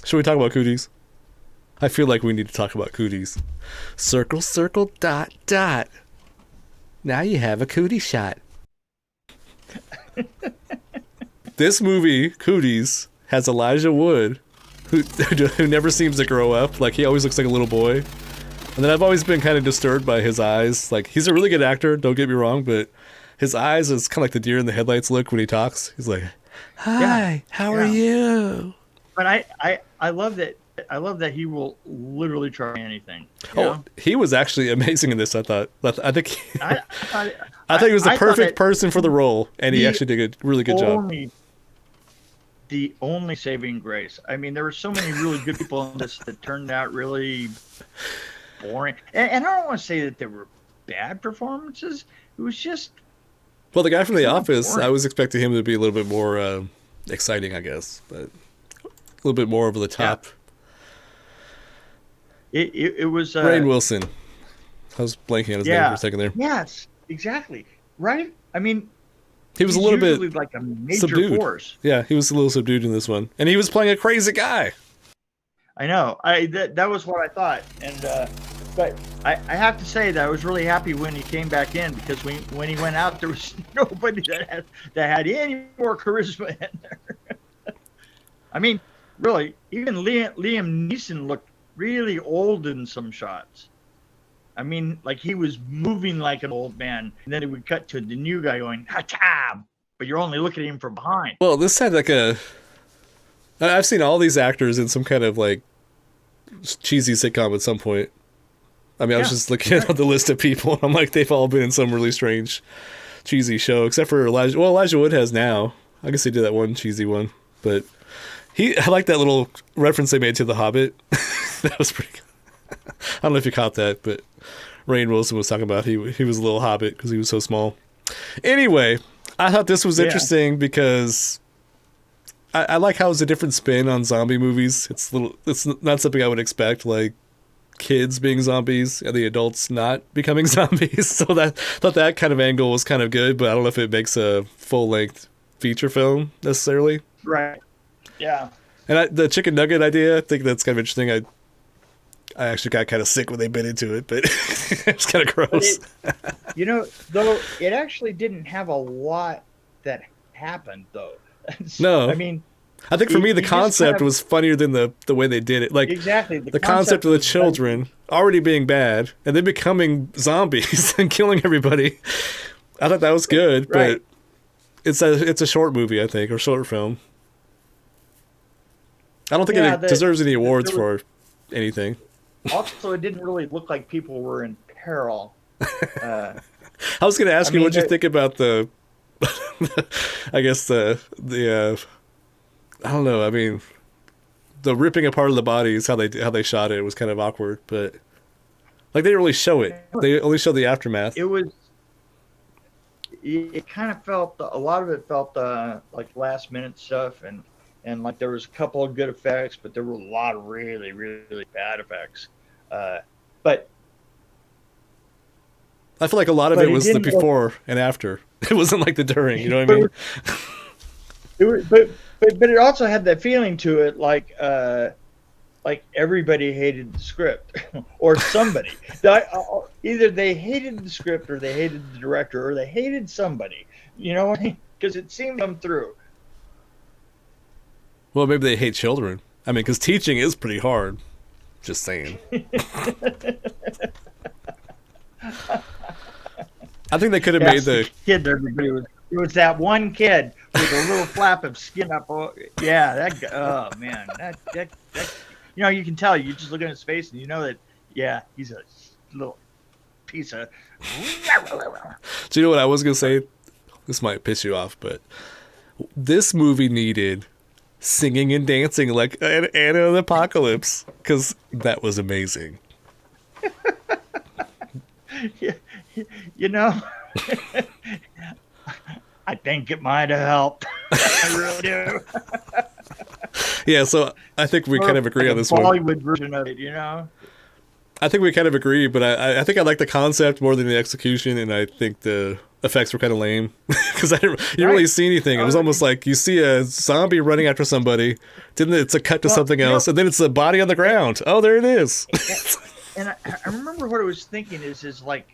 Should we talk about cooties? I feel like we need to talk about cooties. Circle, circle, dot, dot. Now you have a cootie shot. This movie, Cooties, has Elijah Wood, who never seems to grow up. Like, he always looks like a little boy. And then I've always been kind of disturbed by his eyes. Like, he's a really good actor, don't get me wrong, but his eyes is kind of like the deer in the headlights look when he talks. He's like, hi, how are you? But I love that. I love that he will literally try anything. He was actually amazing in this. I thought. I think. I think he was the perfect person for the role, and he actually did a really good job. The only saving grace. I mean, there were so many really good people in this that turned out really boring. And I don't want to say that there were bad performances. It was just. Well, the guy from The Office, boring. I was expecting him to be a little bit more exciting, I guess, but a little bit more over the top. Yeah. It was Rainn Wilson. I was blanking on his name for a second there. Yes, exactly. Right? I mean, he was a little bit like a major subdued. Force. Yeah, he was a little subdued in this one, and he was playing a crazy guy. I know. That was what I thought, and but I have to say that I was really happy when he came back in, because when he went out, there was nobody that had any more charisma in there. I mean, really, even Liam Neeson looked really old in some shots. I mean, like he was moving like an old man, and then it would cut to the new guy going, ha-ta, but you're only looking at him from behind. Well, this had like I've seen all these actors in some kind of like cheesy sitcom at some point. I mean, I was just looking at the list of people, and I'm like, they've all been in some really strange, cheesy show, except for Elijah. Well, Elijah Wood has now. I guess he did that one cheesy one, but I like that little reference they made to The Hobbit. That was pretty good. I don't know if you caught that, but Rainn Wilson was talking about he was a little hobbit because he was so small. Anyway, I thought this was interesting because I like how it's a different spin on zombie movies. It's not something I would expect, like kids being zombies and the adults not becoming zombies. So thought that kind of angle was kind of good, but I don't know if it makes a full-length feature film necessarily. Right. Yeah. And the chicken nugget idea, I think that's kind of interesting. I actually got kind of sick when they bit into it, but it's kind of gross. Though it actually didn't have a lot that happened, though. No. I mean, I think for me, the concept was funnier than the way they did it. Like, exactly. The concept of the children already being bad and then becoming zombies and killing everybody. I thought that was good, but it's a short movie, I think, or short film. I don't think it deserves any awards for anything. Also, it didn't really look like people were in peril. I was going to ask you, what you think about the I guess the I don't know. I mean, the ripping apart of the bodies, how they shot it was kind of awkward, but like they didn't really show it. They only showed the aftermath. It kind of felt, a lot of it felt like last minute stuff, and like there was a couple of good effects, but there were a lot of really, really bad effects. But I feel like a lot of it was the before and after. It wasn't like the during. You know what I mean? But it also had that feeling to it, like everybody hated the script, or somebody. Either they hated the script, or they hated the director, or they hated somebody. You know what I mean? Because it seemed to come through. Well, maybe they hate children. I mean, because teaching is pretty hard. Just saying. I think they could have made the kid. Everybody was. It was that one kid with a little flap of skin up. Yeah, that guy. Oh man, that. You can tell. You just look at his face and you know that. Yeah, he's a little piece of. Do you know what I was gonna say? This might piss you off, but this movie needed singing and dancing like Anna and the Apocalypse, because that was amazing. I think it might have helped. I really do. Yeah, so I think we kind of agree on this one. Bollywood version of it, I think we kind of agree, but I think I like the concept more than the execution, and I think effects were kind of lame because you didn't really see anything. It was almost like you see a zombie running after somebody, then it's a cut to something else, and then it's a body on the ground. Oh, there it is. And I remember what I was thinking is like,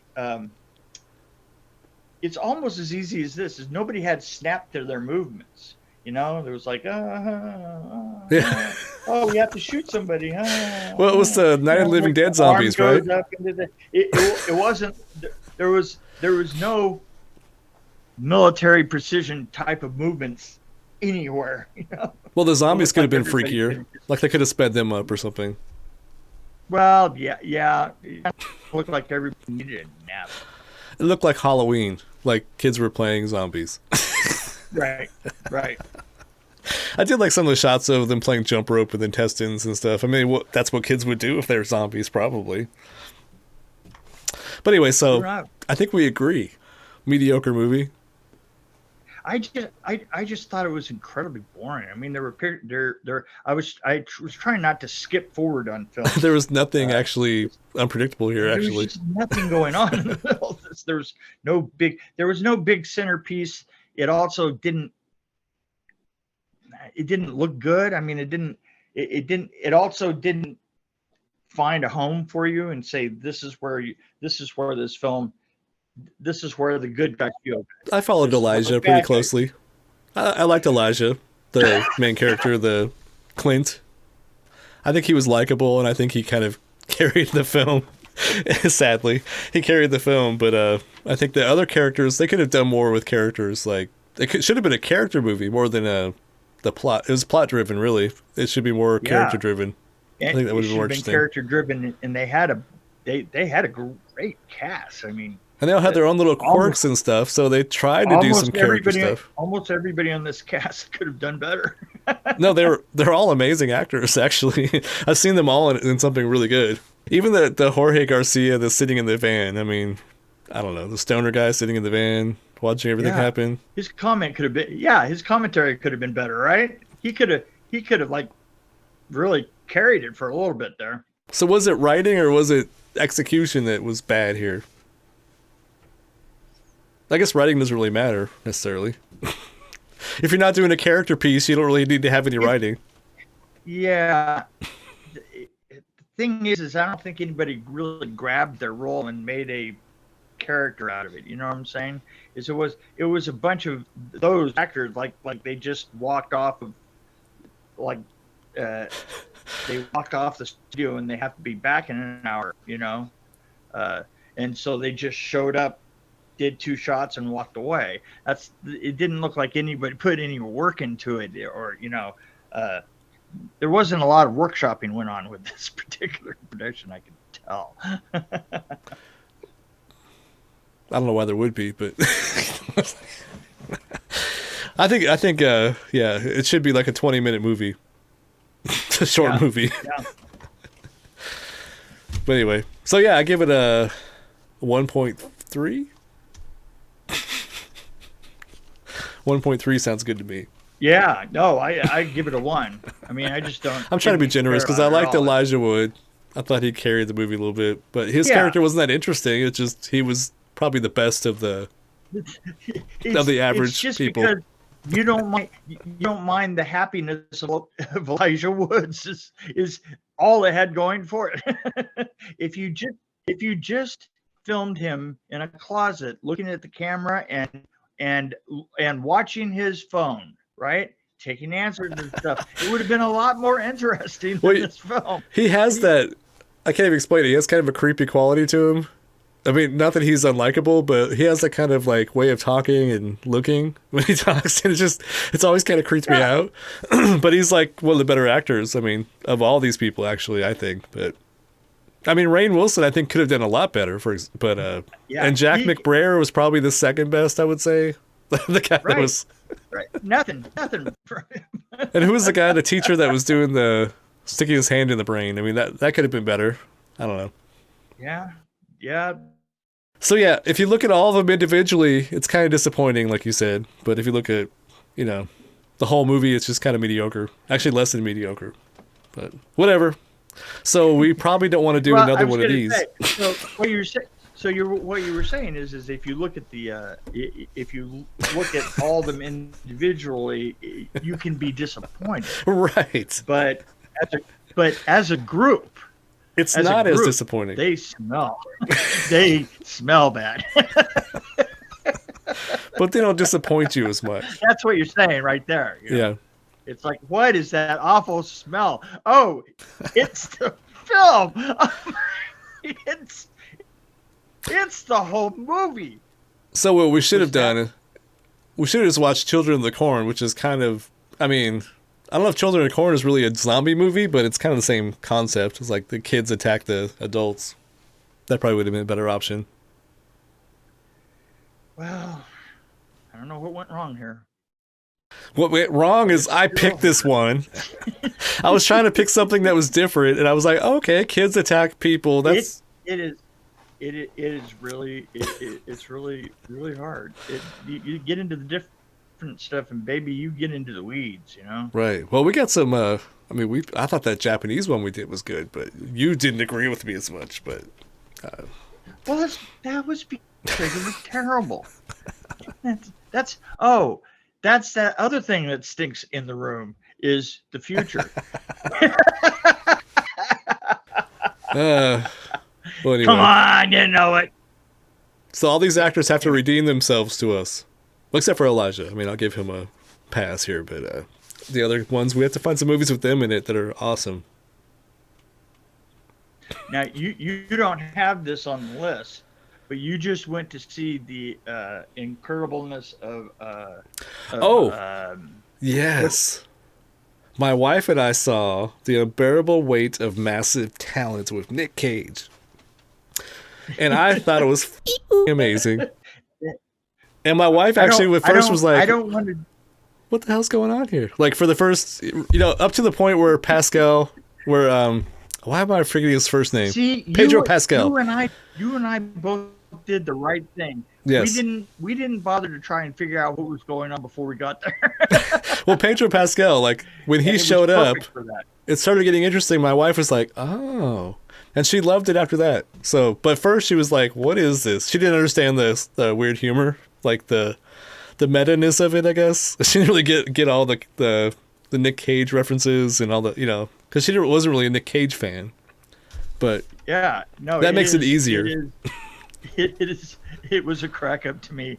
it's almost as easy as this, is nobody had snap to their movements. You know, there was like, oh, we have to shoot somebody. Well, it was the Night of the Living Dead zombies, right? It wasn't, there was no military precision type of movements anywhere. You know? Well, the zombies could have been freakier. Like they could have sped them up or something. Well, yeah. It looked like everybody needed a nap. It looked like Halloween, like kids were playing zombies. Right. I did like some of the shots of them playing jump rope with intestines and stuff. I mean, that's what kids would do if they were zombies, probably. But anyway, so I think we agree. Mediocre movie. I just thought it was incredibly boring. I mean, I was trying not to skip forward on film. There was nothing actually unpredictable here. There actually, was just nothing going on in the middle of this. There was no big centerpiece. It also didn't look good. I mean, it also didn't find a home for you and say, this is where the good guys feel. I followed Elijah pretty closely. I liked Elijah, the main character, the Clint. I think he was likable, and I think he kind of carried the film. Sadly, he carried the film, but I think the other characters, they could have done more with characters. Like should have been a character movie more than the plot. It was plot driven, really. It should be more character driven. I think that would have been more interesting. Character driven, and they had a great cast. I mean. And they all had their own little quirks and stuff, so they tried to do some character stuff. Almost everybody on this cast could have done better. No, they're all amazing actors, actually. I've seen them all in something really good. Even the Jorge Garcia that's sitting in the van. I mean, I don't know, the stoner guy sitting in the van, watching everything happen. His commentary could have been better, right? He could have like really carried it for a little bit there. So was it writing or was it execution that was bad here? I guess writing doesn't really matter, necessarily. If you're not doing a character piece, you don't really need to have any writing. Yeah. The thing is I don't think anybody really grabbed their role and made a character out of it. You know what I'm saying? It was a bunch of those actors, like they just walked off of, they walked off the studio and they have to be back in an hour, you know? And so they just showed up, did 2 shots and walked away. It didn't look like anybody put any work into it, or there wasn't a lot of workshopping went on with this particular production. I can tell. I don't know why there would be, but I think it should be like a 20-minute movie, a short movie. Yeah. But anyway, so yeah, I give it a 1.3. 1.3 sounds good to me. Yeah, no, I give it a 1. I mean, I just don't. I'm trying to be generous because I liked Elijah Wood. I thought he carried the movie a little bit, but his character wasn't that interesting. It's just he was probably the best of the average it's just people. Because you don't mind the happiness of Elijah Woods is all it had going for it. If you just filmed him in a closet looking at the camera and watching his phone, right? Taking answers and stuff, it would have been a lot more interesting than this film. He has that, I can't even explain it. He has kind of a creepy quality to him. I mean, not that he's unlikable, but he has that kind of like way of talking and looking when he talks, and it's always kind of creeps me out. But he's like one of the better actors, I mean, of all these people, actually, I think. But I mean, Rainn Wilson, I think, could have done a lot better. And Jack McBrayer was probably the second best, I would say. The guy that was nothing. And who was the guy, the teacher that was doing the sticking his hand in the brain? I mean, that could have been better. I don't know. Yeah. So yeah, if you look at all of them individually, it's kind of disappointing, like you said. But if you look at, the whole movie, it's just kind of mediocre. Actually, less than mediocre. But whatever. So we probably don't want to do another one of these. what you were saying is if you look at if you look at all of them individually, you can be disappointed. Right. But as a group, it's not as disappointing. They smell bad. But they don't disappoint you as much. That's what you're saying right there. You know? Yeah. It's like, what is that awful smell? Oh, it's the film. It's the whole movie. So what we should have done, we should have just watched Children of the Corn, which is kind of, I mean, I don't know if Children of the Corn is really a zombie movie, but it's kind of the same concept. It's like the kids attack the adults. That probably would have been a better option. Well, I don't know what went wrong here. What went wrong is I picked this one. I was trying to pick something that was different, and I was like, okay, kids attack people. That's It is really it's really hard. You get into the different stuff, and baby, you get into the weeds, you know. Right. Well, we got some. I thought that Japanese one we did was good, but you didn't agree with me as much. But well, that was because it was terrible. That's that other thing that stinks in the room is the future. Well, anyway. Come on, you know it. So all these actors have to redeem themselves to us. Well, except for Elijah. I mean, I'll give him a pass here, but the other ones, we have to find some movies with them in it that are awesome. Now, you don't have this on the list, but you just went to see the incredibleness of yes. My wife and I saw The Unbearable Weight of Massive Talent with Nick Cage. And I thought it was amazing. And my wife actually at first was like, what the hell's going on here? Like for the first, up to the point where Pascal, why am I forgetting his first name? See, Pedro Pascal. You and I both did the right thing. Yes. We didn't bother to try and figure out what was going on before we got there. Well, Pedro Pascal, like when he showed up, it started getting interesting. My wife was like, oh. And she loved it after that. So, but first she was like, what is this? She didn't understand the weird humor, like the meta-ness of it, I guess. She didn't really get all the Nick Cage references and all the, because she wasn't really a Nick Cage fan. But yeah, no, that makes it easier. It was a crack up to me.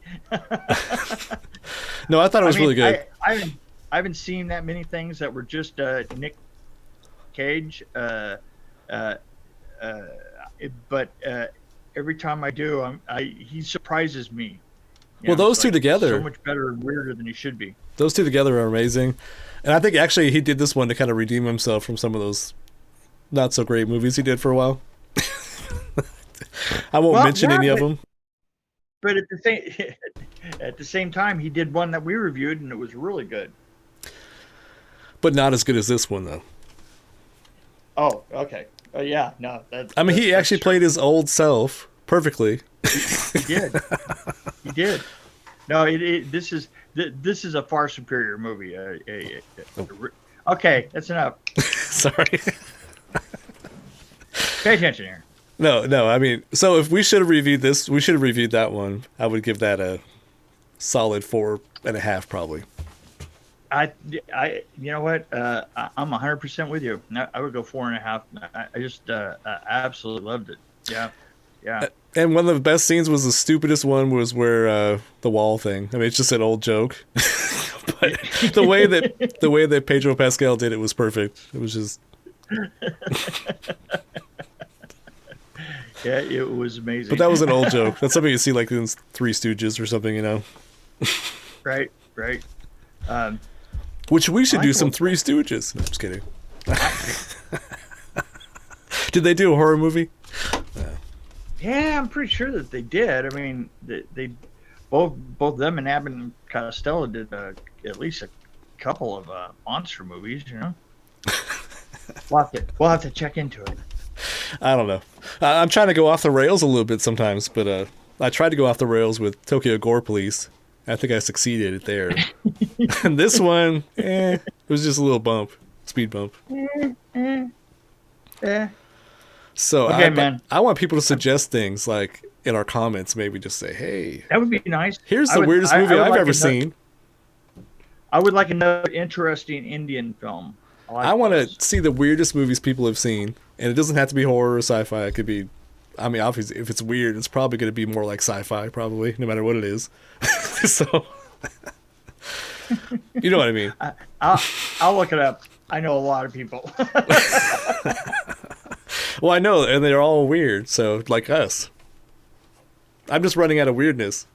No, I thought it was really good. I haven't seen that many things that were just Nick Cage. But every time I do, he surprises me. Well, those two together, so much better and weirder than he should be. Those two together are amazing, and I think actually he did this one to kind of redeem himself from some of those not so great movies he did for a while. I won't mention any of them. But at the same time, he did one that we reviewed, and it was really good. But not as good as this one, though. Oh, okay. Yeah, no. He actually played his old self perfectly. He did. He did. No, this is a far superior movie. Okay, that's enough. Sorry. Pay attention here. No. I mean, so if we should have reviewed this, we should have reviewed that one. I would give that a solid 4.5, probably. You know what? I'm 100% with you. I would go 4.5. I just absolutely loved it. Yeah. And one of the best scenes was the stupidest one was where the wall thing. I mean, it's just an old joke, but the way that Pedro Pascal did it was perfect. It was just. Yeah, it was amazing. But that was an old joke. That's something you see like in Three Stooges or something, Right. Which we should do some Three Stooges. No, I'm just kidding. Did they do a horror movie? Yeah, I'm pretty sure that they did. I mean, they both them and Abbott and Costello did at least a couple of monster movies. We'll have to check into it. I don't know. I'm trying to go off the rails a little bit sometimes, but I tried to go off the rails with Tokyo Gore Police. I think I succeeded there. And this one, it was just a little speed bump. Yeah. So Okay, man. I want people to suggest things like in our comments. Maybe just say, "Hey, That would be nice. here's the weirdest movie I've ever seen." I would like another interesting Indian film. I want to see the weirdest movies people have seen, and it doesn't have to be horror or sci-fi. It could be, I mean, obviously, if it's weird, it's probably going to be more like sci-fi, probably, no matter what it is. So, you know what I mean? I'll look it up. I know a lot of people. Well, I know, and they're all weird, so like us. I'm just running out of weirdness.